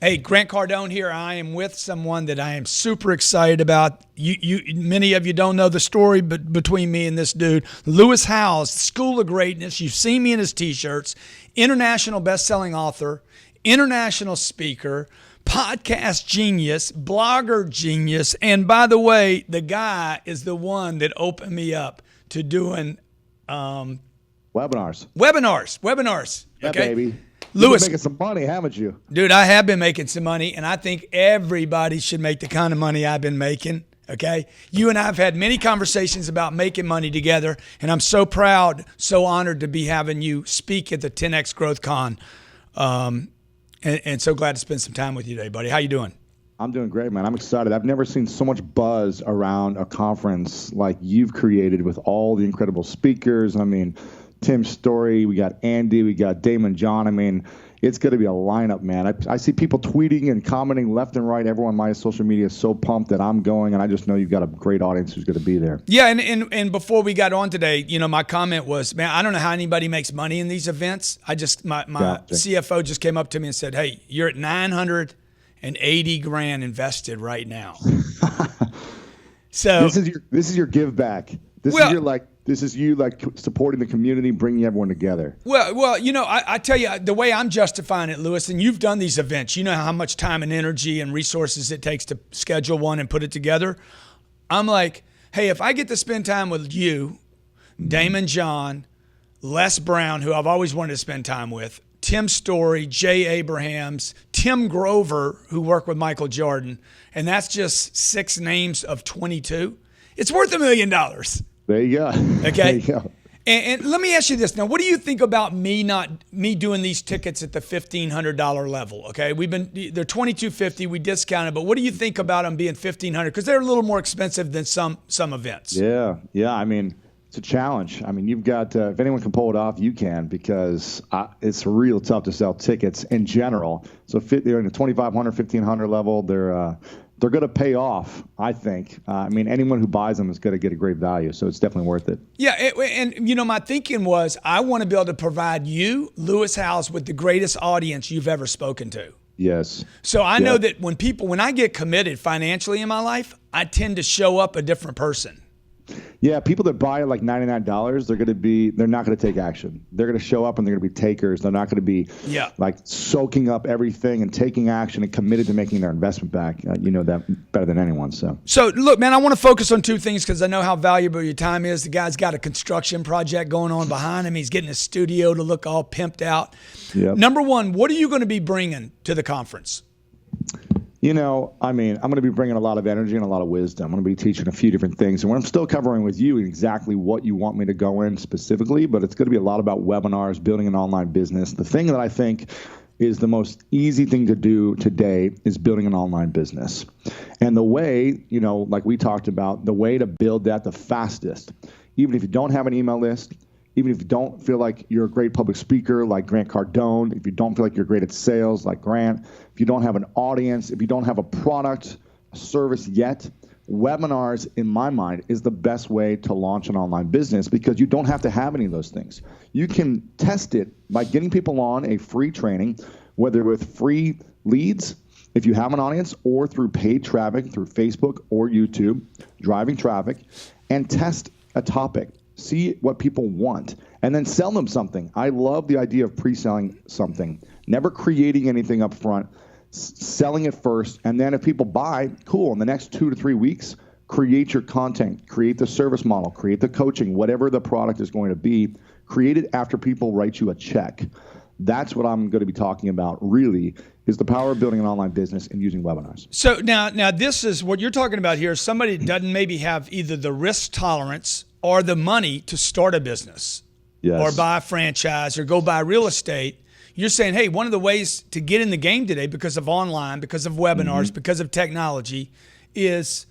Hey, Grant Cardone here. I am with someone that I am super excited about. Many of you don't know the story, but between me and this dude, Lewis Howes, School of Greatness. You've seen me in his T-shirts. International best-selling author, international speaker, podcast genius, blogger genius, and by the way, the guy is the one that opened me up to doing webinars. Okay, yeah, baby. Lewis, you've been making some money, haven't you? Dude, I have been making some money, and I think everybody should make the kind of money I've been making, okay? You and I have had many conversations about making money together, and I'm so proud, so honored to be having you speak at the 10X GrowthCon, and so glad to spend some time with you today, buddy. How you doing? I'm doing great, man. I'm excited. I've never seen so much buzz around a conference like you've created with all the incredible speakers. I mean, Tim Story, we got Andy, we got Damon John. I mean, it's going to be a lineup, man. I see people tweeting and commenting left and right. Everyone on my social media is so pumped that I'm going, and I just know you've got a great audience who's going to be there. Yeah, and before we got on today, you know, my comment was, man, I don't know how anybody makes money in these events. My CFO just came up to me and said, hey, you're at $980,000 invested right now. So this is your give back. This is you supporting the community, bringing everyone together. Well, you know, I tell you, the way I'm justifying it, Lewis, and you've done these events, you know how much time and energy and resources it takes to schedule one and put it together. I'm like, hey, if I get to spend time with you, Damon John, Les Brown, who I've always wanted to spend time with, Tim Story, Jay Abrahams, Tim Grover, who worked with Michael Jordan, and that's just 6 names of 22. It's worth $1 million. There you go. Okay. There you go. And let me ask you this now. What do you think about me doing these tickets at the $1,500 level? Okay. They're $2,250. We discounted, but what do you think about them being $1,500? Because they're a little more expensive than some events. Yeah. I mean, it's a challenge. I mean, you've got, if anyone can pull it off, you can, because it's real tough to sell tickets in general. So they're in the $2,500, $1,500 level. They're going to pay off, I think. I mean, anyone who buys them is going to get a great value, so it's definitely worth it. Yeah, and you know, my thinking was I want to be able to provide you, Lewis Howes, with the greatest audience you've ever spoken to. Yes. So I know that when I get committed financially in my life, I tend to show up a different person. Yeah, people that buy it like $99, they're not going to take action. They're going to show up and they're going to be takers. They're not going to be like soaking up everything and taking action and committed to making their investment back. You know that better than anyone. So look, man, I want to focus on 2 things because I know how valuable your time is. The guy's got a construction project going on behind him. He's getting his studio to look all pimped out. Yep. Number 1, what are you going to be bringing to the conference? You know, I mean, I'm going to be bringing a lot of energy and a lot of wisdom. I'm going to be teaching a few different things. And I'm still covering with you exactly what you want me to go in specifically, but it's going to be a lot about webinars, building an online business. The thing that I think is the most easy thing to do today is building an online business. And the way, you know, like we talked about, the way to build that the fastest, even if you don't have an email list, even if you don't feel like you're a great public speaker like Grant Cardone, if you don't feel like you're great at sales like Grant, if you don't have an audience, if you don't have a product, a service yet, webinars, in my mind, is the best way to launch an online business because you don't have to have any of those things. You can test it by getting people on a free training, whether with free leads, if you have an audience, or through paid traffic, through Facebook or YouTube, driving traffic, and test a topic. See what people want, and then sell them something. I love the idea of pre-selling something, never creating anything up front, selling it first, and then if people buy, cool. In the next 2 to 3 weeks, create your content, create the service model, create the coaching, whatever the product is going to be, create it after people write you a check. That's what I'm going to be talking about, really, is the power of building an online business and using webinars. So now this is what you're talking about here. Somebody doesn't maybe have either the risk tolerance or the money to start a business or buy a franchise or go buy real estate. You're saying, hey, one of the ways to get in the game today because of online, because of webinars, because of technology is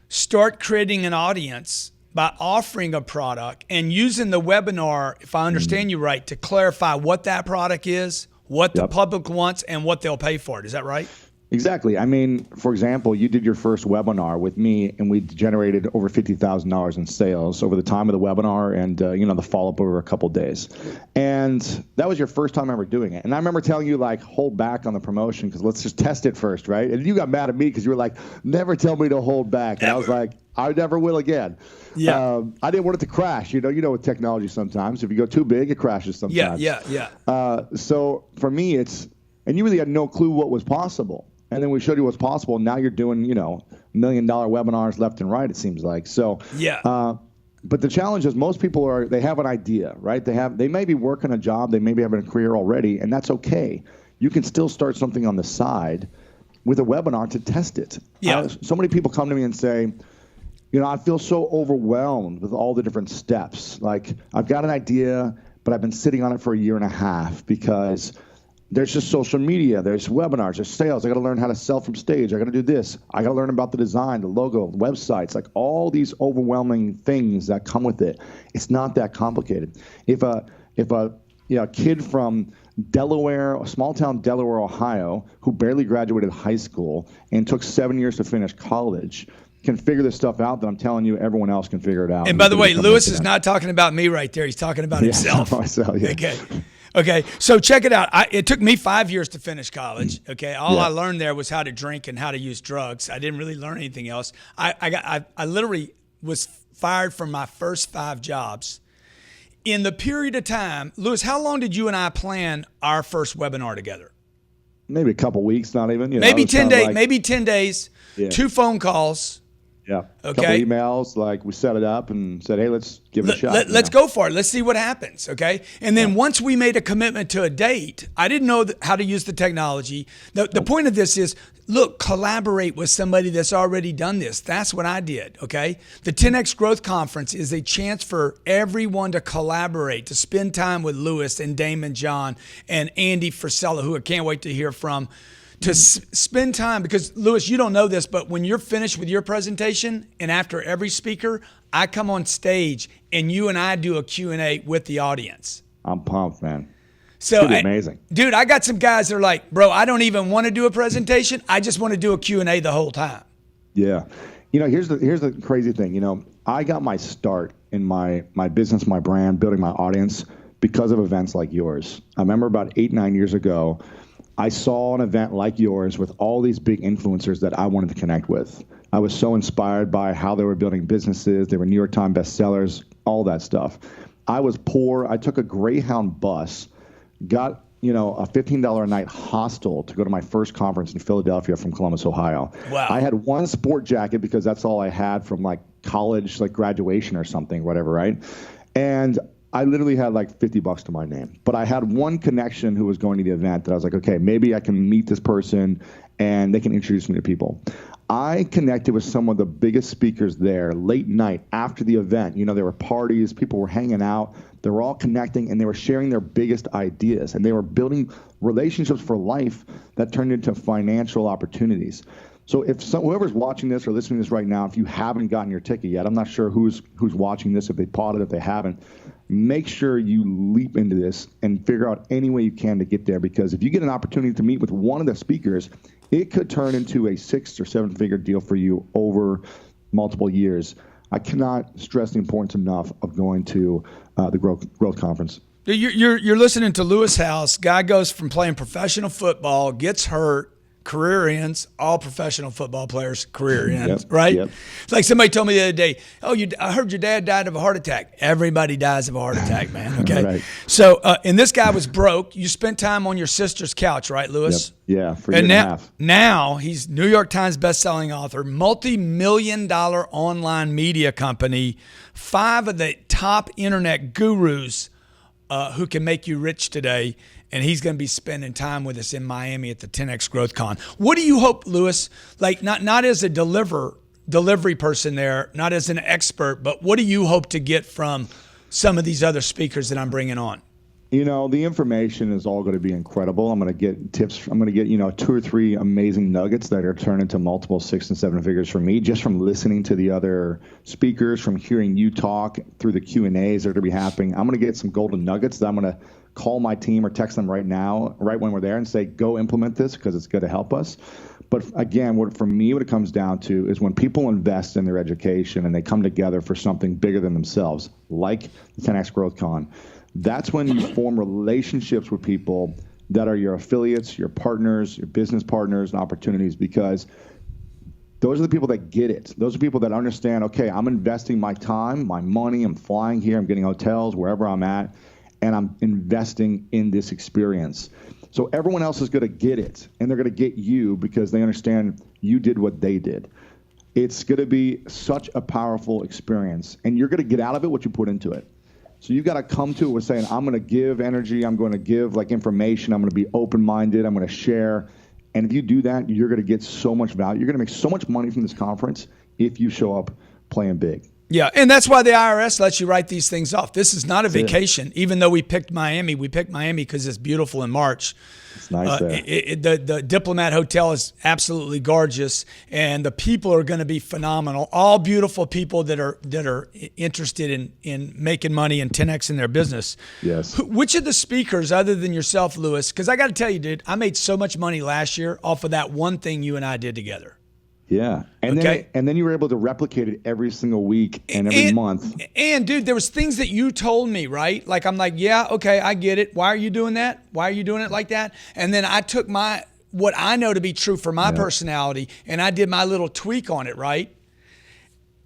start creating an audience by offering a product and using the webinar, if I understand you right, to clarify what that product is, what the public wants, and what they'll pay for it. Is that right? Exactly. I mean, for example, you did your first webinar with me, and we generated over $50,000 in sales over the time of the webinar, and the follow up over a couple of days. And that was your first time ever doing it. And I remember telling you, like, hold back on the promotion because let's just test it first, right? And you got mad at me because you were like, never tell me to hold back. And I was like, I never will again. Yeah. I didn't want it to crash. You know, with technology sometimes, if you go too big, it crashes sometimes. Yeah. So for me, and you really had no clue what was possible. And then we showed you what's possible. Now you're doing, $1 million webinars left and right, it seems like. So, yeah. But the challenge is most people they have an idea, right? They may be working a job, they may be having a career already, and that's okay. You can still start something on the side with a webinar to test it. Yeah. So many people come to me and say, I feel so overwhelmed with all the different steps. Like, I've got an idea, but I've been sitting on it for a year and a half because there's just social media, there's webinars, there's sales. I got to learn how to sell from stage. I got to do this. I got to learn about the design, the logo, websites, like all these overwhelming things that come with it. It's not that complicated. If a kid from Delaware, a small town Delaware, Ohio, who barely graduated high school and took 7 years to finish college, can figure this stuff out, then I'm telling you, everyone else can figure it out. And by the way, Lewis is not talking about me right there. He's talking about himself. Yeah. Okay, so check it out. It took me 5 years to finish college. Okay, all I learned there was how to drink and how to use drugs. I didn't really learn anything else. I literally was fired from my first 5 jobs. In the period of time, Lewis, how long did you and I plan our first webinar together? Maybe a couple weeks, not even. Maybe 10 days. Maybe 10 days. Yeah. 2 phone calls. Yeah. Okay. Couple emails, like we set it up and said, hey, let's give it a shot. Let's go for it. Let's see what happens. Okay. And then once we made a commitment to a date, I didn't know how to use the technology. The point of this is, look, collaborate with somebody that's already done this. That's what I did. Okay. The 10X Growth Conference is a chance for everyone to collaborate, to spend time with Lewis and Damon John and Andy Frisella, who I can't wait to hear from. To spend time, because Lewis, you don't know this, but when you're finished with your presentation and after every speaker, I come on stage and you and I do a Q&A with the audience. I'm pumped, man. So amazing. Dude, I got some guys that are like, bro, I don't even want to do a presentation. I just want to do a Q&A the whole time. Yeah. Here's the crazy thing. I got my start in my business, my brand, building my audience because of events like yours. I remember about 8-9 years ago, I saw an event like yours with all these big influencers that I wanted to connect with. I was so inspired by how they were building businesses. They were New York Times bestsellers, all that stuff. I was poor. I took a Greyhound bus, got a $15 a night hostel to go to my first conference in Philadelphia from Columbus, Ohio. Wow. I had one sport jacket because that's all I had from like college, like graduation or something, whatever, right? And I literally had like $50 to my name, but I had one connection who was going to the event that I was like, okay, maybe I can meet this person and they can introduce me to people. I connected with some of the biggest speakers there late night after the event. There were parties, people were hanging out, they were all connecting and they were sharing their biggest ideas and they were building relationships for life that turned into financial opportunities. So if whoever's watching this or listening to this right now, if you haven't gotten your ticket yet, I'm not sure who's watching this, if they bought it, if they haven't, make sure you leap into this and figure out any way you can to get there, because if you get an opportunity to meet with one of the speakers, it could turn into a 6 or 7 figure deal for you over multiple years. I cannot stress the importance enough of going to the Growth Conference. You're listening to Lewis Howes. Guy goes from playing professional football, gets hurt, career ends. All professional football players' career ends, right? Yep. It's like somebody told me the other day, I heard your dad died of a heart attack. Everybody dies of a heart attack, man, okay? Right. So, and this guy was broke. You spent time on your sister's couch, right, Lewis? Yep. Yeah, for a year and a half. Now he's New York Times bestselling author, multi-million-dollar online media company, 5 of the top internet gurus who can make you rich today. And he's going to be spending time with us in Miami at the 10X GrowthCon. What do you hope, Lewis, like not as a delivery person there, not as an expert, but what do you hope to get from some of these other speakers that I'm bringing on? The information is all going to be incredible. I'm going to get tips. I'm going to get, 2 or 3 amazing nuggets that are turned into multiple 6 and 7 figures for me, just from listening to the other speakers, from hearing you talk through the Q&As that are going to be happening. I'm going to get some golden nuggets that I'm going to call my team or text them right now, right when we're there, and say, go implement this because it's going to help us. But again, what it comes down to is when people invest in their education and they come together for something bigger than themselves, like the 10X GrowthCon, that's when you form relationships with people that are your affiliates, your partners, your business partners, and opportunities, because those are the people that get it. Those are people that understand, okay, I'm investing my time, my money, I'm flying here, I'm getting hotels, wherever I'm at, and I'm investing in this experience. So everyone else is going to get it, and they're going to get you because they understand you did what they did. It's going to be such a powerful experience, and you're going to get out of it what you put into it. So you got to come to it with saying, I'm going to give energy, I'm going to give like information, I'm going to be open-minded, I'm going to share. And if you do that, you're going to get so much value. You're going to make so much money from this conference if you show up playing big. Yeah, and that's why the IRS lets you write these things off. This is not a vacation. Even though we picked Miami because it's beautiful in March. It's nice there. The Diplomat Hotel is absolutely gorgeous, and the people are going to be phenomenal. All beautiful people that are interested in making money and 10X in their business. Yes. Which of the speakers, other than yourself, Lewis, because I got to tell you, dude, I made so much money last year off of that one thing you and I did together. Yeah. And then you were able to replicate it every single week and every month. And dude, there was things that you told me, right? Like, I'm like, yeah, okay, I get it. Why are you doing that? Why are you doing it like that? And then I took what I know to be true for my personality, and I did my little tweak on it, right?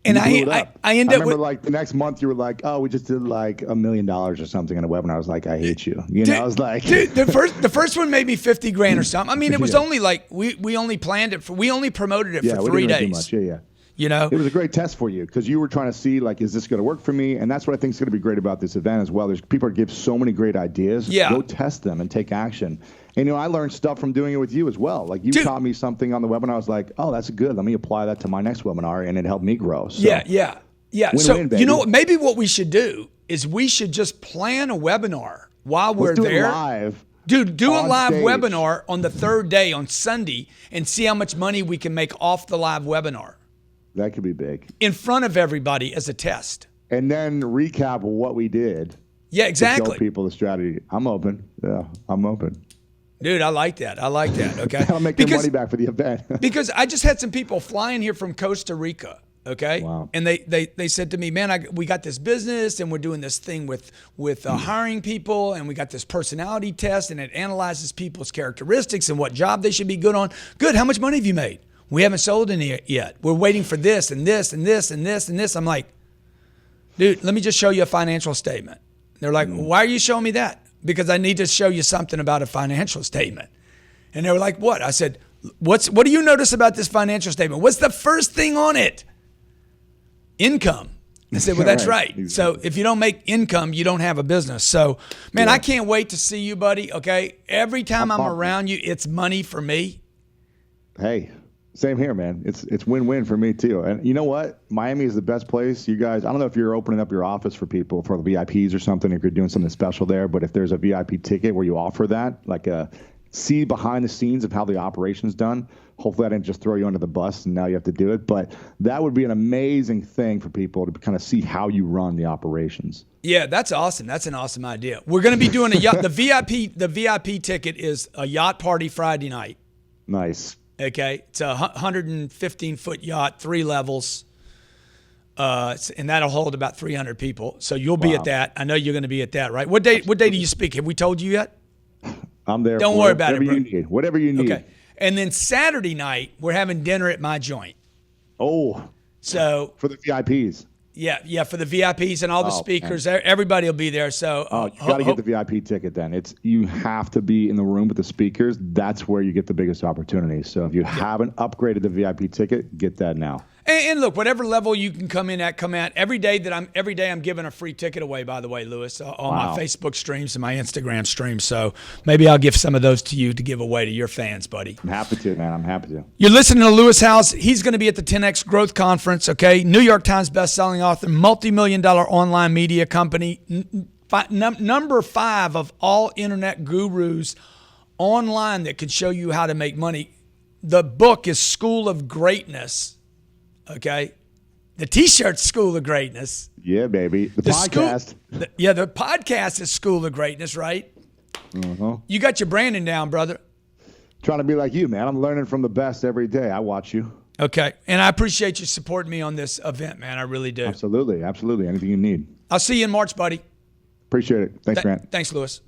And I ended up remember like the next month you were like, oh, we just did like $1 million or something in a webinar. I was like, I hate you. I was like, dude, the first one made me $50,000 or something. I mean, it was only like we only planned it we only promoted it for 3 days. Do much. Yeah. It was a great test for you because you were trying to see like, is this going to work for me? And that's what I think is going to be great about this event as well. There's people that give so many great ideas. Yeah. Go test them and take action. And I learned stuff from doing it with you as well. Like you taught me something on the webinar. I was like, oh, that's good. Let me apply that to my next webinar, and it helped me grow. So, yeah. Win-win, So baby. maybe what we should do is we should just plan a webinar while we're do there. It live. Dude, do a live stage. webinar on the third day on Sunday and see how much money we can make off the live webinar. That could be big. In front of everybody as a test. And then recap what we did. Yeah, exactly. To show people the strategy. I'm open. Yeah, I'm open. Dude, I like that. Okay. I'll make your money back for the event. Because I just had some people flying here from Costa Rica. Okay. Wow. And they said to me, man, we got this business and we're doing this thing with hiring people, and we got this personality test, and it analyzes people's characteristics and what job they should be good on. Good. How much money have you made? We haven't sold any yet. We're waiting for this and this and this and this and this. I'm like, dude, let me just show you a financial statement. They're like, why are you showing me that? Because I need to show you something about a financial statement. And they were like, what? I said, what do you notice about this financial statement? What's the first thing on it? Income. I said, well, that's right. Exactly. So if you don't make income, you don't have a business. So, man, I can't wait to see you, buddy. Okay. Every time I'm around you, it's money for me. Hey, same here, man. It's win-win for me too. And you know what? Miami is the best place. You guys, I don't know if you're opening up your office for people, for the VIPs or something, if you're doing something special there, but if there's a VIP ticket where you offer that, like see behind the scenes of how the operation's done. Hopefully I didn't just throw you under the bus and now you have to do it, but that would be an amazing thing for people to kind of see how you run the operations. Yeah, that's awesome. That's an awesome idea. We're going to be doing a yacht. The VIP ticket is a yacht party Friday night. Nice. Okay. It's a 115-foot yacht, 3 levels. And that'll hold about 300 people. So you'll be at that. I know you're going to be at that, right? What day do you speak? Have we told you yet? I'm there. Don't worry about it, bro. Whatever you need. Okay. And then Saturday night, we're having dinner at my joint. Oh. So for the VIPs. Yeah, for the VIPs and all the speakers. Man. Everybody will be there. So you got to get the VIP ticket then. You have to be in the room with the speakers. That's where you get the biggest opportunity. So if you haven't upgraded the VIP ticket, get that now. And look, whatever level you can come in at, come at. Every day I'm giving a free ticket away, by the way, Lewis, on my Facebook streams and my Instagram streams. So maybe I'll give some of those to you to give away to your fans, buddy. I'm happy to, man. I'm happy to. You're listening to Lewis Howes. He's going to be at the 10X Growth Conference, okay? New York Times bestselling author, multi-million-dollar online media company, number 5 of all internet gurus online that can show you how to make money. The book is School of Greatness. Okay. The T-shirt's School of Greatness. Yeah, baby. The podcast. The podcast is School of Greatness, right? You got your branding down, brother. Trying to be like you, man. I'm learning from the best every day. I watch you. Okay. And I appreciate you supporting me on this event, man. I really do. Absolutely. Absolutely. Anything you need. I'll see you in March, buddy. Appreciate it. Thanks, Grant. Thanks, Lewis.